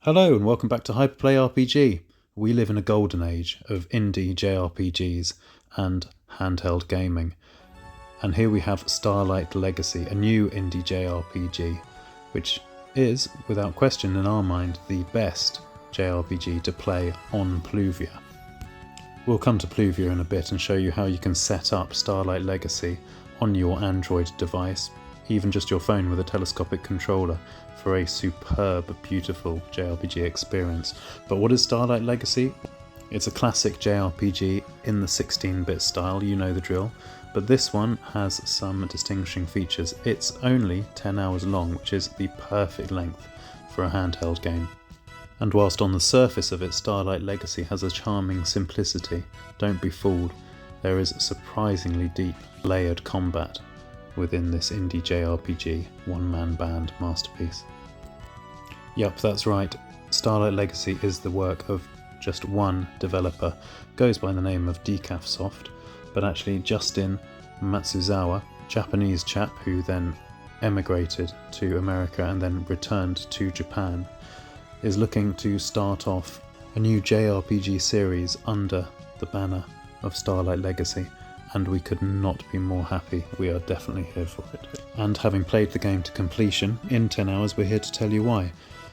Hello and welcome back to Hyperplay RPG. We live in a golden age of indie JRPGs and handheld gaming. And here we have Starlight Legacy, a new indie JRPG, which is, without question in our mind, the best JRPG to play on Pluvia. We'll come to Pluvia in a bit and show you how you can set up Starlight Legacy on your Android device, even just your phone with a telescopic controller, for a superb, beautiful JRPG experience. But what is Starlight Legacy? It's a classic JRPG in the 16-bit style, you know the drill, but this one has some distinguishing features. It's only 10 hours long, which is the perfect length for a handheld game. And whilst on the surface of it, Starlight Legacy has a charming simplicity, don't be fooled. There is surprisingly deep, layered combat within this indie JRPG one-man band masterpiece. Yep, that's right. Starlight Legacy is the work of just one developer. Goes by the name of Decaf Soft, but actually Justin Matsuzawa, Japanese chap who then emigrated to America and then returned to Japan, is looking to start off a new JRPG series under the banner of Starlight Legacy, and we could not be more happy. We are definitely here for it. And having played the game to completion in 10 hours, we're here to tell you why.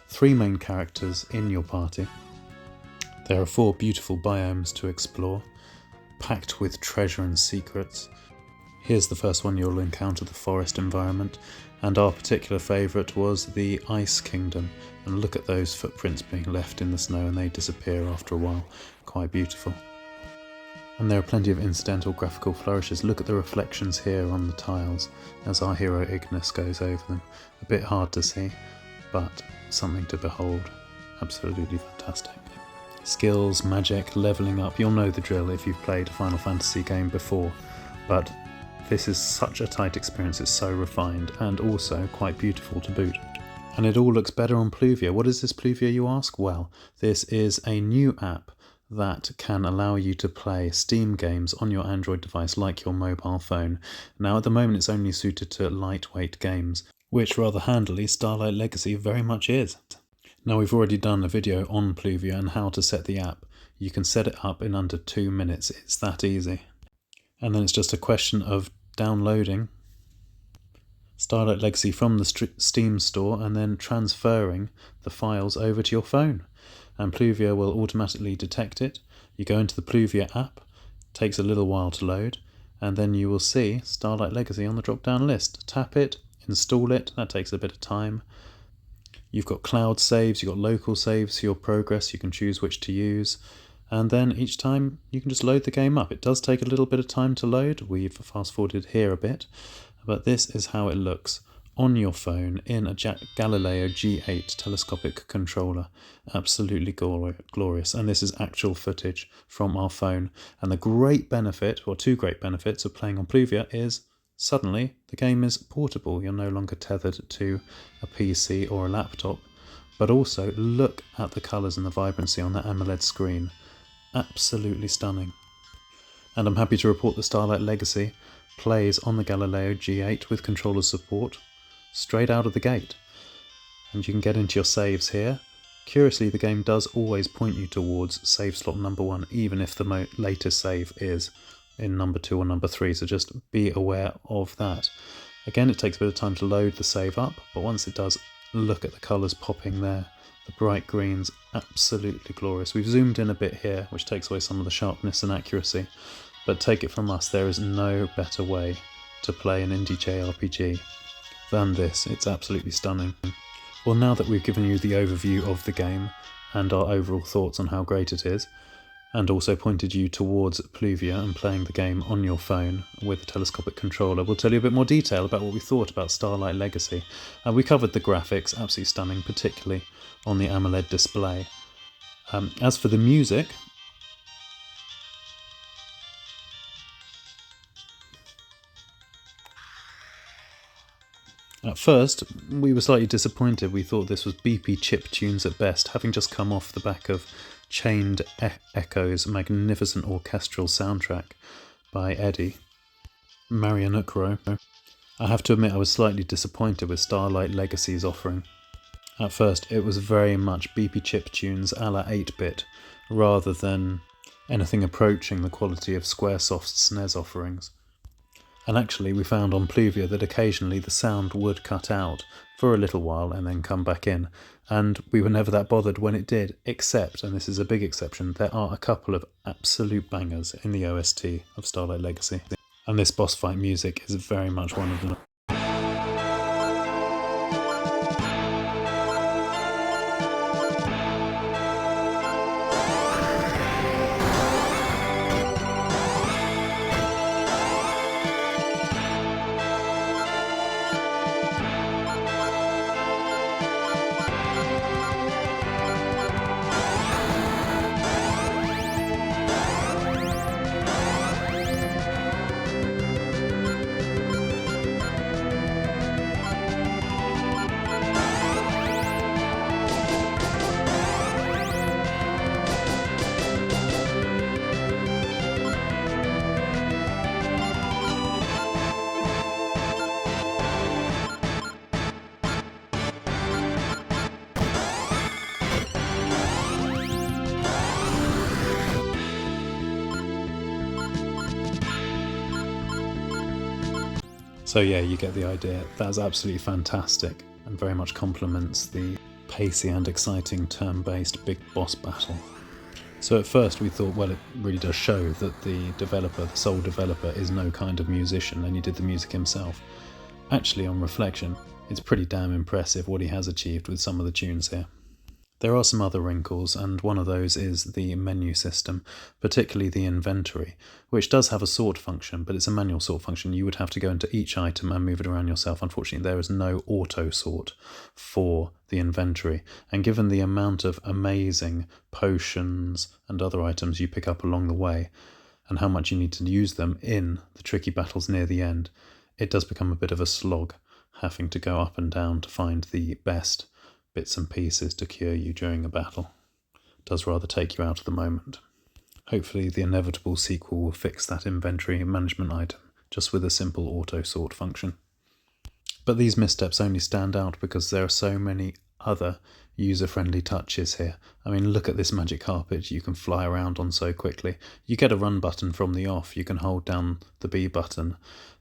3 main characters in your party. There are 4 beautiful biomes to explore, packed with treasure and secrets. Here's the first one. You'll encounter the forest environment, and our particular favourite was the Ice Kingdom. And look at those footprints being left in the snow, and they disappear after a while. Quite beautiful. And there are plenty of incidental graphical flourishes. Look at the reflections here on the tiles as our hero Ignis goes over them. A bit hard to see, but something to behold. Absolutely fantastic. Skills, magic, levelling up, you'll know the drill if you've played a Final Fantasy game before, but this is such a tight experience. It's so refined and also quite beautiful to boot. And it all looks better on Pluvia. What is this Pluvia, you ask? Well, this is a new app that can allow you to play Steam games on your Android device like your mobile phone. Now at the moment it's only suited to lightweight games, which rather handily Starlight Legacy very much is. Now we've already done a video on Pluvia and how to set the app. You can set it up in under 2 minutes, it's that easy. And then it's just a question of downloading Starlight Legacy from the Steam store and then transferring the files over to your phone. And Pluvia will automatically detect it. You go into the Pluvia app, takes a little while to load, and then you will see Starlight Legacy on the drop-down list. Tap it, install it, that takes a bit of time. You've got cloud saves, you've got local saves for your progress, you can choose which to use, and then each time you can just load the game up. It does take a little bit of time to load, we've fast-forwarded here a bit, but this is how it looks on your phone in a Galileo G8 telescopic controller. Absolutely glorious. And this is actual footage from our phone. And the great benefit, or 2 great benefits of playing on Pluvia is suddenly the game is portable. You're no longer tethered to a PC or a laptop. But also look at the colours and the vibrancy on that AMOLED screen. Absolutely stunning. And I'm happy to report that Starlight Legacy plays on the Galileo G8 with controller support straight out of the gate. And you can get into your saves here. Curiously, the game does always point you towards save slot number 1, even if the latest save is in number 2 or number 3, so just be aware of that. Again, it takes a bit of time to load the save up, but once it does, look at the colours popping there. The bright greens, absolutely glorious. We've zoomed in a bit here, which takes away some of the sharpness and accuracy, but take it from us, there is no better way to play an indie JRPG than this. It's absolutely stunning. Well, now that we've given you the overview of the game and our overall thoughts on how great it is, and also pointed you towards Pluvia and playing the game on your phone with a telescopic controller, we'll tell you a bit more detail about what we thought about Starlight Legacy. We covered the graphics, absolutely stunning, particularly on the AMOLED display. As for the music, at first, we were slightly disappointed. We thought this was beepy chiptunes at best, having just come off the back of Chained Echo's magnificent orchestral soundtrack by Eddie Marianukro. I have to admit I was slightly disappointed with Starlight Legacy's offering. At first it was very much beepy chiptunes a la 8-bit, rather than anything approaching the quality of Squaresoft's SNES offerings. And actually we found on Pluvia that occasionally the sound would cut out for a little while and then come back in, and we were never that bothered when it did, except, and this is a big exception, there are a couple of absolute bangers in the OST of Starlight Legacy, and this boss fight music is very much one of them. So yeah, you get the idea. That's absolutely fantastic and very much complements the pacey and exciting turn-based big boss battle. So at first we thought, well, it really does show that the developer, the sole developer, is no kind of musician and he did the music himself. Actually, on reflection, it's pretty damn impressive what he has achieved with some of the tunes here. There are some other wrinkles, and one of those is the menu system, particularly the inventory, which does have a sort function, but it's a manual sort function. You would have to go into each item and move it around yourself. Unfortunately, there is no auto sort for the inventory, and given the amount of amazing potions and other items you pick up along the way, and how much you need to use them in the tricky battles near the end, it does become a bit of a slog, having to go up and down to find the best bits and pieces to cure you during a battle. It does rather take you out of the moment. Hopefully the inevitable sequel will fix that inventory management item just with a simple auto sort function. But these missteps only stand out because there are so many other user-friendly touches here. I mean, look at this magic carpet you can fly around on so quickly. You get a run button from the off, you can hold down the B button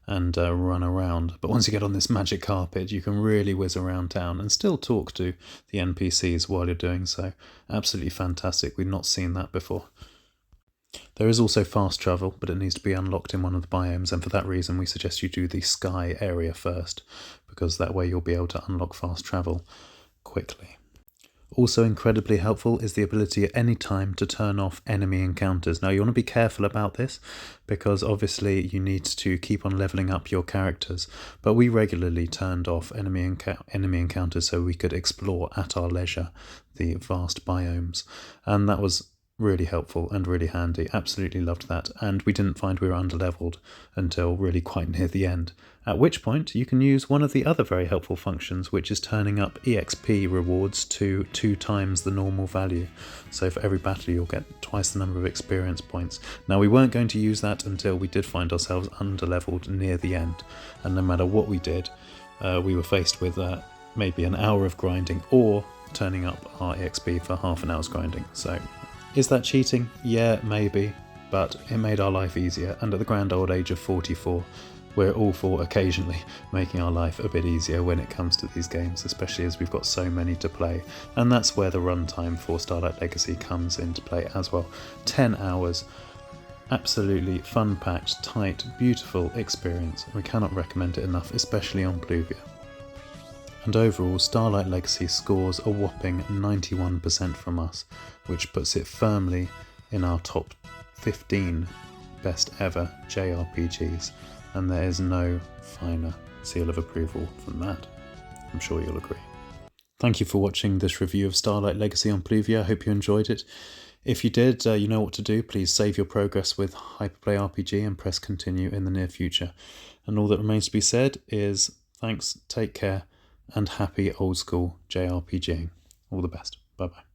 and run around. But once you get on this magic carpet, you can really whiz around town and still talk to the NPCs while you're doing so. Absolutely fantastic. We've not seen that before. There is also fast travel, but it needs to be unlocked in one of the biomes, and for that reason we suggest you do the sky area first, because that way you'll be able to unlock fast travel quickly. Also incredibly helpful is the ability at any time to turn off enemy encounters. Now you want to be careful about this because obviously you need to keep on leveling up your characters, but we regularly turned off enemy encounters so we could explore at our leisure the vast biomes, and that was really helpful and really handy. Absolutely loved that, and we didn't find we were underleveled until really quite near the end, at which point you can use one of the other very helpful functions, which is turning up EXP rewards to 2 times the normal value. So for every battle you'll get twice the number of experience points. Now we weren't going to use that until we did find ourselves underleveled near the end, and no matter what we did, we were faced with maybe an hour of grinding or turning up our EXP for half an hour's grinding. So is that cheating? Yeah, maybe, but it made our life easier, and at the grand old age of 44, we're all for occasionally making our life a bit easier when it comes to these games, especially as we've got so many to play, and that's where the runtime for Starlight Legacy comes into play as well. 10 hours, absolutely fun-packed, tight, beautiful experience. We cannot recommend it enough, especially on Pluvia. And overall, Starlight Legacy scores a whopping 91% from us, which puts it firmly in our top 15 best ever JRPGs, and there is no finer seal of approval than that. I'm sure you'll agree. Thank you for watching this review of Starlight Legacy on Pluvia. I hope you enjoyed it. If you did, you know what to do. Please save your progress with Hyperplay RPG and press continue in the near future. And all that remains to be said is thanks, take care, and happy old school JRPGing. All the best. Bye bye.